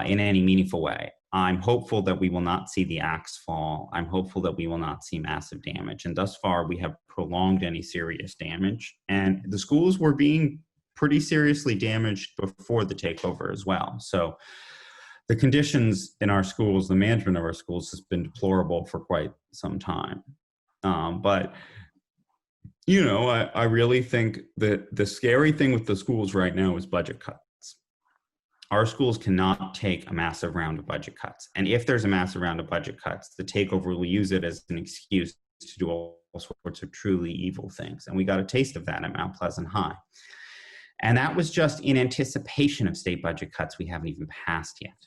in any meaningful way. I'm hopeful that we will not see the axe fall. I'm hopeful that we will not see massive damage. And thus far, we have prolonged any serious damage. And the schools were being pretty seriously damaged before the takeover as well. So the conditions in our schools, the management of our schools has been deplorable for quite some time. But you know, I really think that the scary thing with the schools right now is budget cuts. Our schools cannot take a massive round of budget cuts. And if there's a massive round of budget cuts, the takeover will use it as an excuse to do all sorts of truly evil things. And we got a taste of that at Mount Pleasant High. And that was just in anticipation of state budget cuts we haven't even passed yet,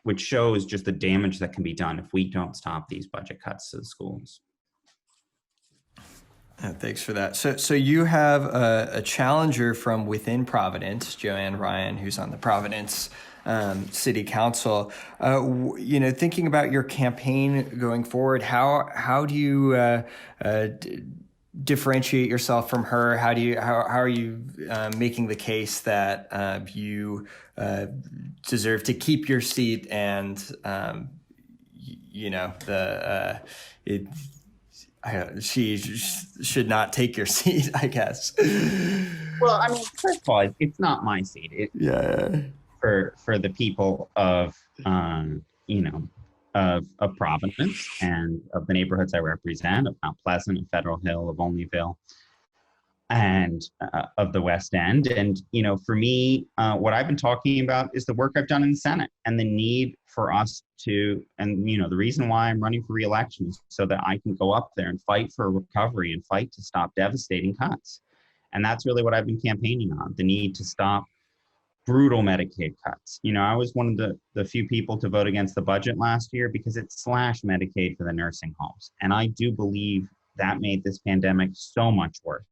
which shows just the damage that can be done if we don't stop these budget cuts to the schools. Thanks for that. So you have a challenger from within Providence, Joanne Ryan, who's on the Providence City Council. You know, thinking about your campaign going forward, how do you differentiate yourself from her? How are you making the case that you deserve to keep your seat and you know she should not take your seat, I guess. Well, I mean, first of all, it's not my seat. For the people of you know, of Providence and of the neighborhoods I represent, of Mount Pleasant, of Federal Hill, of Olneyville, and of the West End. And you know, for me, what I've been talking about is the work I've done in the Senate and the need for us to, and you know, the reason why I'm running for re-election is so that I can go up there and fight for recovery and fight to stop devastating cuts. And that's really what I've been campaigning on, the need to stop brutal Medicaid cuts. You know, I was one of the few people to vote against the budget last year because it slashed Medicaid for the nursing homes. And I do believe that made this pandemic so much worse.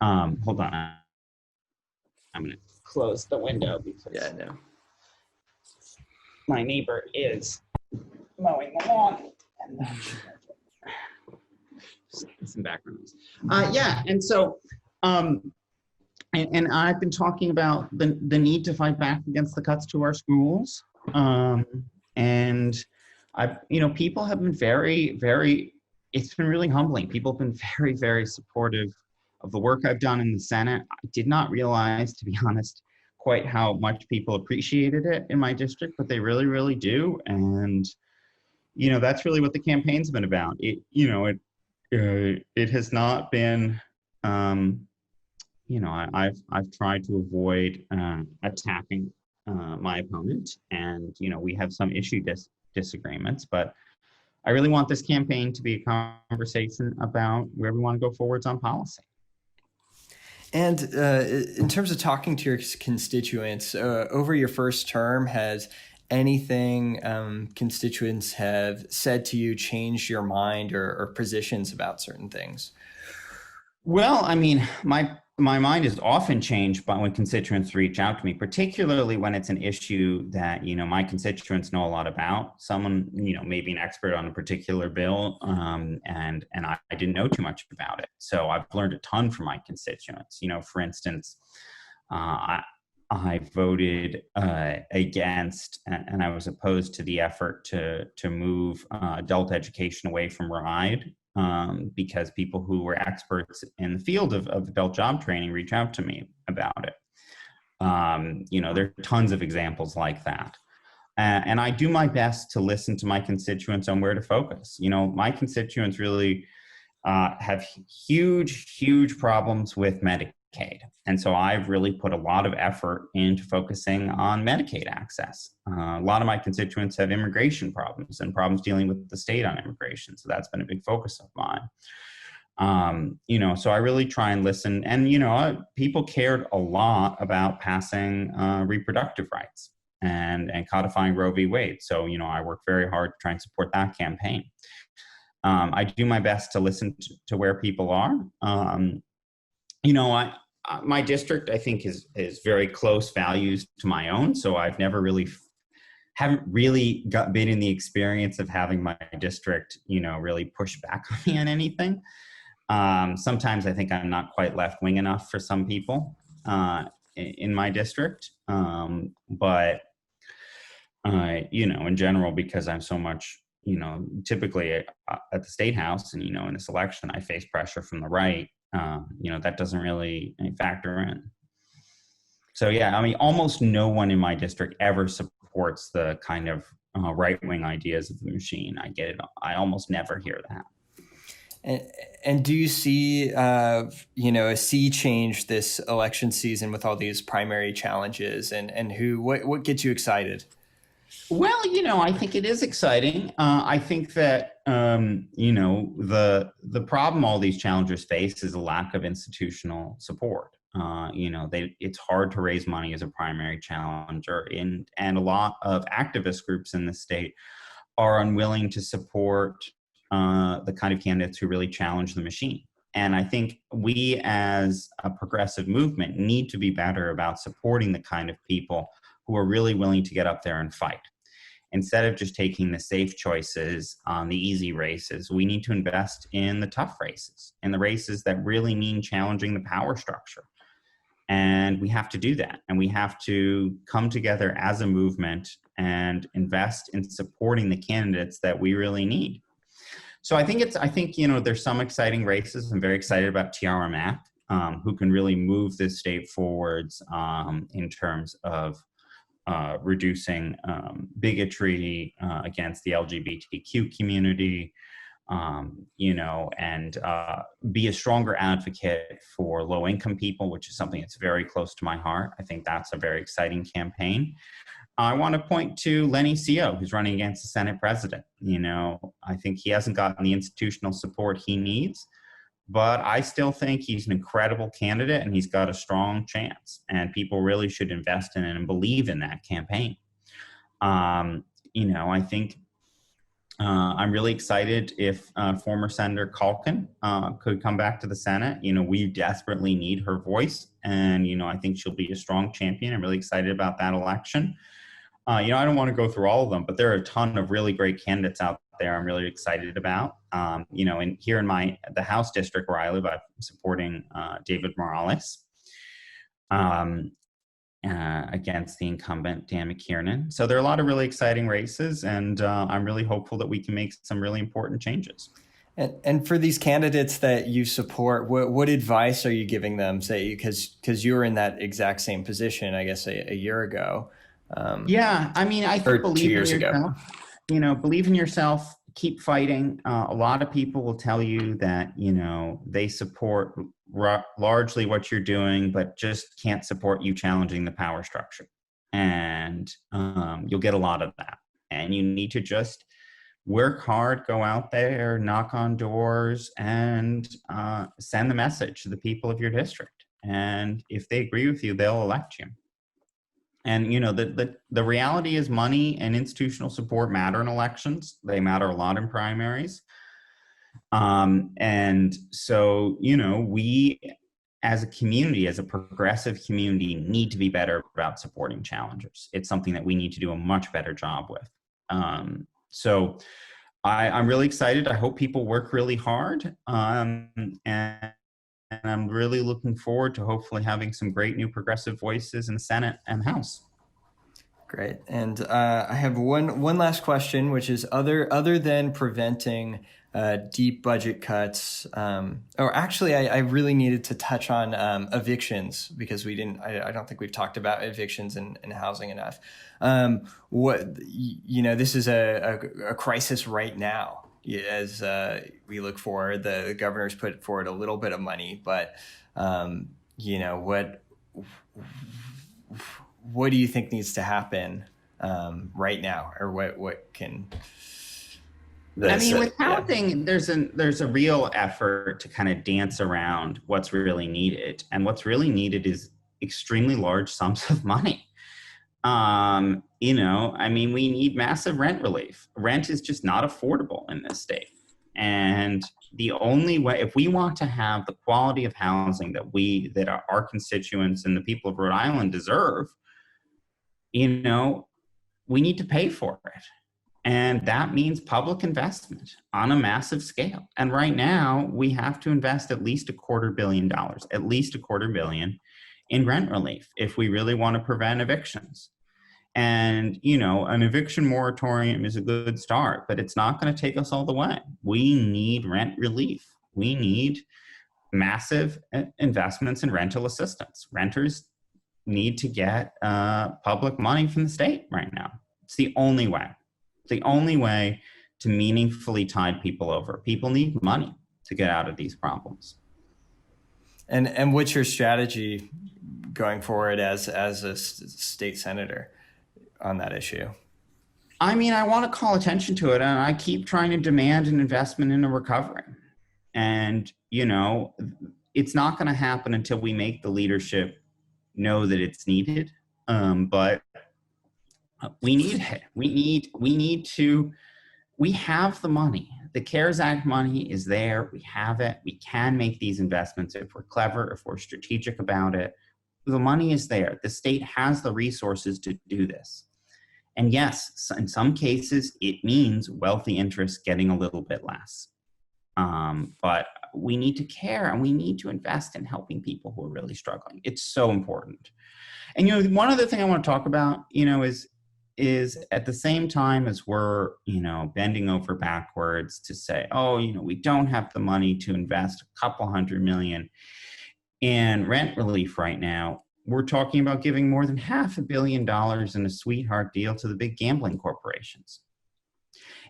Hold on. I'm going to close the window because my neighbor is mowing the lawn. And some background noise. And so, and I've been talking about the need to fight back against the cuts to our schools. And you know, people have been very, it's been really humbling. People have been very, very supportive of the work I've done in the Senate. I did not realize, to be honest, quite how much people appreciated it in my district, but they really, really do. And, you know, that's really what the campaign's been about. It has not been, you know, I've tried to avoid attacking my opponent, and you know, we have some issue disagreements, but I really want this campaign to be a conversation about where we want to go forwards on policy. And in terms of talking to your constituents, over your first term, has anything constituents have said to you changed your mind or positions about certain things? Well, I mean, my mind is often changed by when constituents reach out to me, particularly when it's an issue that, you know, my constituents know a lot about. Someone, you know, maybe an expert on a particular bill, and I didn't know too much about it. So I've learned a ton from my constituents. You know, for instance, I voted against, and I was opposed to the effort to move adult education away from RIDE. Because people who were experts in the field of adult job training reach out to me about it. You know, there are tons of examples like that. And I do my best to listen to my constituents on where to focus. You know, my constituents really have huge problems with Medicaid. And so I've really put a lot of effort into focusing on Medicaid access. A lot of my constituents have immigration problems and problems dealing with the state on immigration. So that's been a big focus of mine. You know, so I really try and listen. And, you know, people cared a lot about passing reproductive rights and codifying Roe v. Wade. So, you know, I work very hard to try and support that campaign. I do my best to listen to where people are. You know, my district, I think, is very close values to my own. So I've never really, haven't really been in the experience of having my district, you know, really push back on me on anything. Sometimes I think I'm not quite left wing enough for some people in my district. But in general, because I'm so much, typically at the state house and, in this election, I face pressure from the right. That doesn't really factor in. So, yeah, I mean, almost no one in my district ever supports the kind of right-wing ideas of the machine. I get it. I almost never hear that. And do you see, a sea change this election season with all these primary challenges, and what gets you excited? Well, I think it is exciting. I think that, the problem all these challengers face is a lack of institutional support. It's hard to raise money as a primary challenger, and a lot of activist groups in the state are unwilling to support the kind of candidates who really challenge the machine. And I think we as a progressive movement need to be better about supporting the kind of people who are really willing to get up there and fight. Instead of just taking the safe choices on the easy races, we need to invest in the tough races, in the races that really mean challenging the power structure. And we have to do that. And we have to come together as a movement and invest in supporting the candidates that we really need. So I think there's some exciting races. I'm very excited about Tiara Mack, who can really move this state forwards in terms of reducing bigotry against the LGBTQ community, and be a stronger advocate for low-income people, which is something that's very close to my heart. I think that's a very exciting campaign. I want to point to Lenny Seo, who's running against the Senate president. I think he hasn't gotten the institutional support he needs, but I still think he's an incredible candidate and he's got a strong chance, and people really should invest in it and believe in that campaign. I think I'm really excited if former Senator Culkin could come back to the Senate. We desperately need her voice, and, I think she'll be a strong champion. I'm really excited about that election. I don't want to go through all of them, but there are a ton of really great candidates out there I'm really excited about. And here in the House district where I live, I'm supporting David Morales against the incumbent Dan McKiernan. So there are a lot of really exciting races, and I'm really hopeful that we can make some really important changes. And for these candidates that you support, what advice are you giving them? Say, because you were in that exact same position, I guess, a year ago. Yeah, I mean, I think believe in yourself. Believe in yourself. Keep fighting. A lot of people will tell you that they support largely what you're doing, but just can't support you challenging the power structure. And you'll get a lot of that. And you need to just work hard, go out there, knock on doors, and send the message to the people of your district. And if they agree with you, they'll elect you. And the reality is money and institutional support matter in elections. They matter a lot in primaries. And so, we as a community, as a progressive community, need to be better about supporting challengers. It's something that we need to do a much better job with. So I'm really excited. I hope people work really hard. And I'm really looking forward to hopefully having some great new progressive voices in the Senate and House. Great. And I have one last question, which is other than preventing deep budget cuts, or actually, I really needed to touch on evictions, because I don't think we've talked about evictions and housing enough. This is a crisis right now. As we look forward, the governor's put forward a little bit of money, but what do you think needs to happen right now, or what can? With housing, there's a real effort to kind of dance around what's really needed, and what's really needed is extremely large sums of money. We need massive rent relief. Rent is just not affordable in this state. And the only way, if we want to have the quality of housing that our constituents and the people of Rhode Island deserve, we need to pay for it. And that means public investment on a massive scale. And right now, we have to invest at least $250 million in rent relief if we really want to prevent evictions. And, you know, an eviction moratorium is a good start, but it's not going to take us all the way. We need rent relief. We need massive investments in rental assistance. Renters need to get public money from the state right now. It's the only way. The only way to meaningfully tide people over. People need money to get out of these problems. And what's your strategy going forward as a state senator on that issue? I mean, I want to call attention to it, and I keep trying to demand an investment in a recovery. And, you know, it's not going to happen until we make the leadership know that it's needed. But we need it. We have the money. The CARES Act money is there. We have it. We can make these investments if we're clever, if we're strategic about it. The money is there. The state has the resources to do this. And yes, in some cases, it means wealthy interests getting a little bit less. But we need to care, and we need to invest in helping people who are really struggling. It's so important. And, you know, one other thing I want to talk about, you know, is at the same time as we're, you know, bending over backwards to say, oh, you know, we don't have the money to invest a couple $100 million in rent relief right now, we're talking about giving more than $500 million in a sweetheart deal to the big gambling corporations.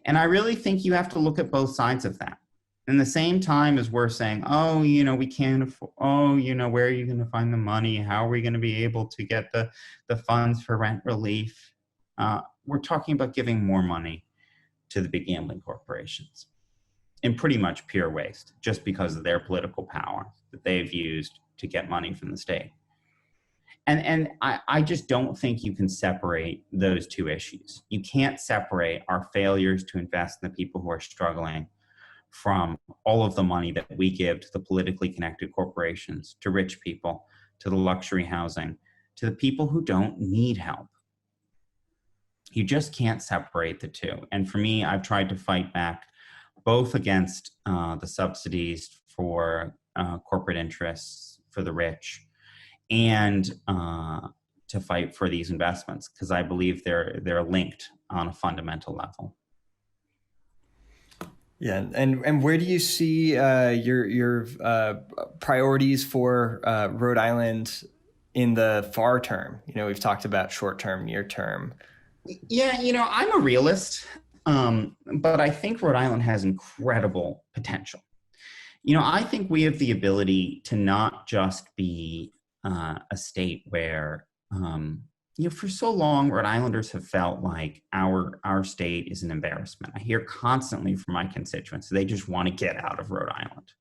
And I really think you have to look at both sides of that. In the same time as we're saying, oh, you know, we can't afford, oh, you know, where are you going to find the money? How are we going to be able to get the funds for rent relief? We're talking about giving more money to the big gambling corporations in pretty much pure waste, just because of their political power that they've used to get money from the state. And I just don't think you can separate those two issues. You can't separate our failures to invest in the people who are struggling from all of the money that we give to the politically connected corporations, to rich people, to the luxury housing, to the people who don't need help. You just can't separate the two. And for me, I've tried to fight back both against the subsidies for corporate interests, for the rich, and to fight for these investments, because I believe they're linked on a fundamental level. Yeah, and where do you see your priorities for Rhode Island in the far term? You know, we've talked about short term, near term. Yeah, you know, I'm a realist, but I think Rhode Island has incredible potential. You know, I think we have the ability to not just be a state where, you know, for so long, Rhode Islanders have felt like our state is an embarrassment. I hear constantly from my constituents, they just want to get out of Rhode Island.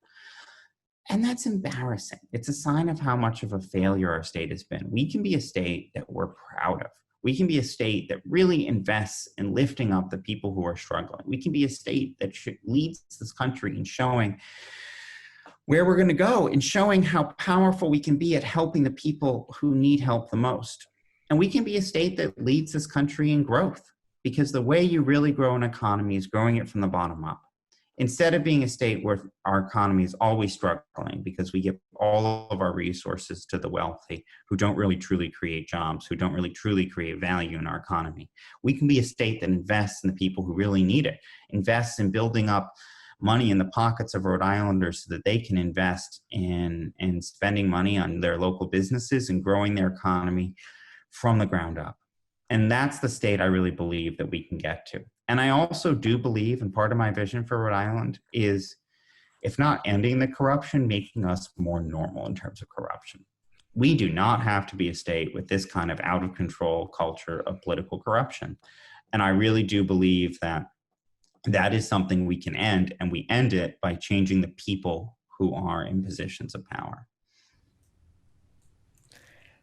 And that's embarrassing. It's a sign of how much of a failure our state has been. We can be a state that we're proud of. We can be a state that really invests in lifting up the people who are struggling. We can be a state that leads this country in showing where we're going to go and showing how powerful we can be at helping the people who need help the most. And we can be a state that leads this country in growth, because the way you really grow an economy is growing it from the bottom up. Instead of being a state where our economy is always struggling because we give all of our resources to the wealthy who don't really truly create jobs, who don't really truly create value in our economy, we can be a state that invests in the people who really need it, invests in building up money in the pockets of Rhode Islanders so that they can invest in spending money on their local businesses and growing their economy from the ground up. And that's the state I really believe that we can get to. And I also do believe, and part of my vision for Rhode Island is, if not ending the corruption, making us more normal in terms of corruption. We do not have to be a state with this kind of out of control culture of political corruption. And I really do believe that that is something we can end, and we end it by changing the people who are in positions of power.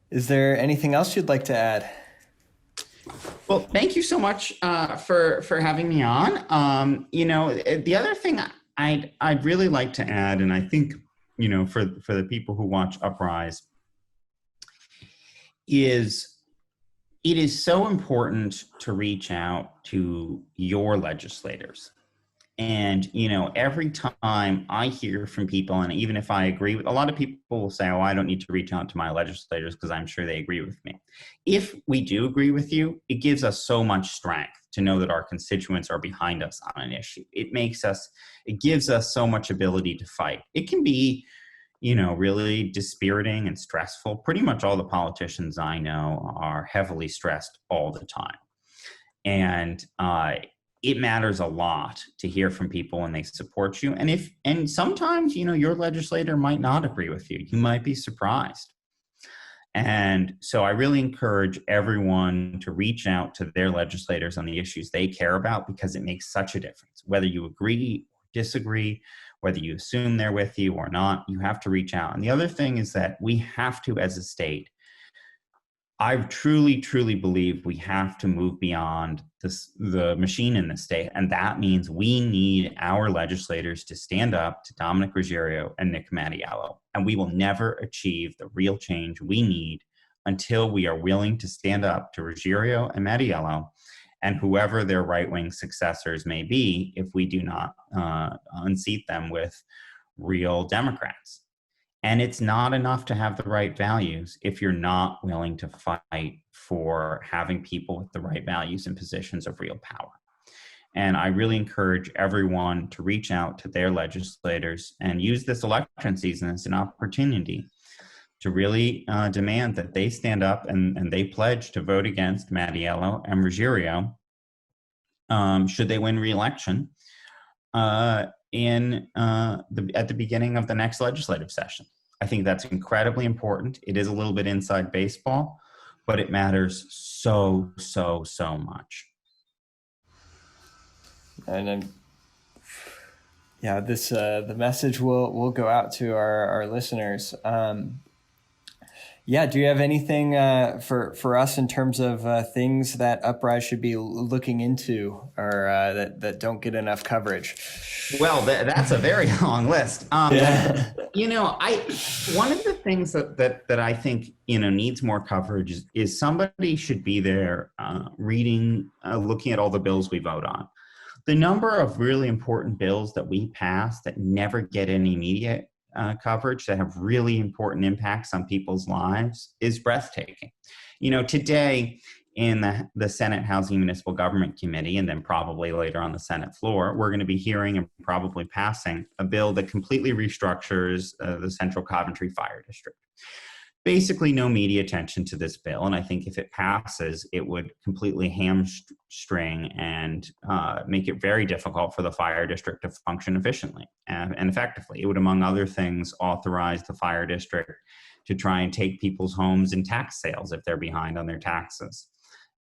Is there anything else you'd like to add? Well, thank you so much for having me on. You know, the other thing I'd really like to add, and I think, you know, for the people who watch Uprise, is it is so important to reach out to your legislators And, every time I hear from people, and even if I agree with, a lot of people will say, oh, I don't need to reach out to my legislators because I'm sure they agree with me. If we do agree with you, it gives us so much strength to know that our constituents are behind us on an issue. It gives us so much ability to fight. It can be, really dispiriting and stressful. Pretty much all the politicians I know are heavily stressed all the time. And it matters a lot to hear from people when they support you. And sometimes, your legislator might not agree with you. You might be surprised. And so I really encourage everyone to reach out to their legislators on the issues they care about, because it makes such a difference. Whether you agree or disagree, whether you assume they're with you or not, you have to reach out. And the other thing is that we have to, as a state, I truly, truly believe we have to move beyond the machine in the state. And that means we need our legislators to stand up to Dominick Ruggerio and Nick Mattiello. And we will never achieve the real change we need until we are willing to stand up to Ruggerio and Mattiello and whoever their right-wing successors may be, if we do not unseat them with real Democrats. And it's not enough to have the right values if you're not willing to fight for having people with the right values in positions of real power. And I really encourage everyone to reach out to their legislators and use this election season as an opportunity to really demand that they stand up and they pledge to vote against Mattiello and Ruggerio should they win re-election at the beginning of the next legislative session. I think that's incredibly important. It is a little bit inside baseball, but it matters so, so, so much. And then, the message will go out to our listeners. Do you have anything for us in terms of things that Uprise should be looking into or that don't get enough coverage? Well, that's a very long list. One of the things that I think needs more coverage is somebody should be there reading, looking at all the bills we vote on. The number of really important bills that we pass that never get any media coverage, that have really important impacts on people's lives, is breathtaking. Today in the Senate Housing Municipal Government Committee, and then probably later on the Senate floor, we're going to be hearing and probably passing a bill that completely restructures the Central Coventry Fire District. Basically no media attention to this bill, and I think if it passes, it would completely hamstring and make it very difficult for the fire district to function efficiently and effectively. It would, among other things, authorize the fire district to try and take people's homes in tax sales if they're behind on their taxes.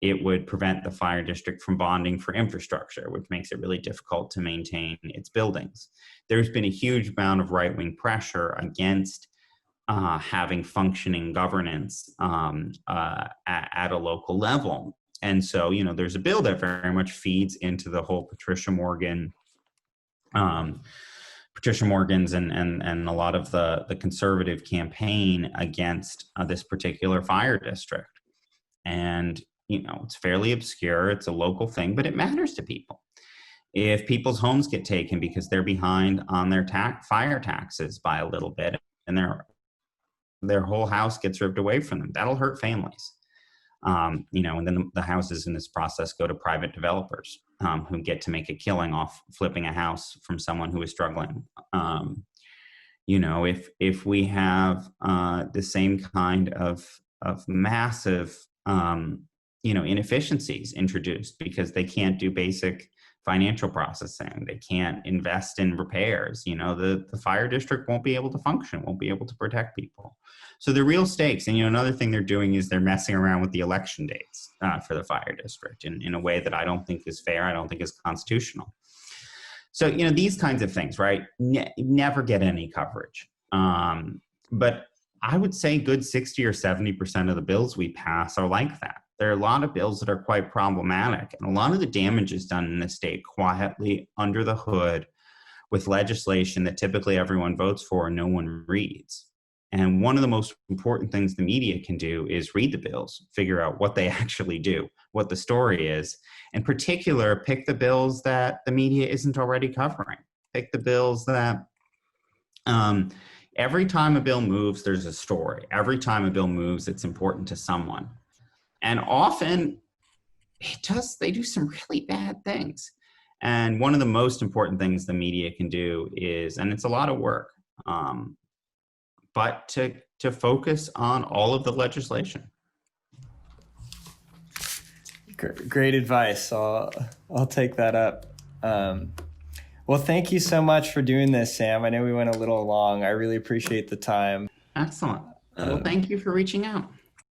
It would prevent the fire district from bonding for infrastructure, which makes it really difficult to maintain its buildings. There's been a huge amount of right-wing pressure against having functioning governance at a local level. And so, there's a bill that very much feeds into the whole Patricia Morgan's and a lot of the conservative campaign against this particular fire district. And, it's fairly obscure. It's a local thing, but it matters to people. If people's homes get taken because they're behind on their fire taxes by a little bit, and their whole house gets ripped away from them, that'll hurt families. And then the houses in this process go to private developers who get to make a killing off flipping a house from someone who is struggling. If we have the same kind of massive, inefficiencies introduced because they can't do basic financial processing, they can't invest in repairs, the fire district won't be able to function, won't be able to protect people. So the real stakes, and another thing they're doing is they're messing around with the election dates for the fire district in a way that I don't think is fair, I don't think is constitutional. So, these kinds of things, right, never get any coverage. But I would say good 60 or 70% of the bills we pass are like that. There are a lot of bills that are quite problematic, and a lot of the damage is done in the state quietly under the hood with legislation that typically everyone votes for and no one reads. And one of the most important things the media can do is read the bills, figure out what they actually do, what the story is. In particular, pick the bills that the media isn't already covering. Pick the bills that every time a bill moves, there's a story. Every time a bill moves, it's important to someone. And often they do some really bad things. And one of the most important things the media can do is, and it's a lot of work, but to focus on all of the legislation. Great advice. I'll take that up. Well, thank you so much for doing this, Sam. I know we went a little long. I really appreciate the time. Excellent. Well, thank you for reaching out.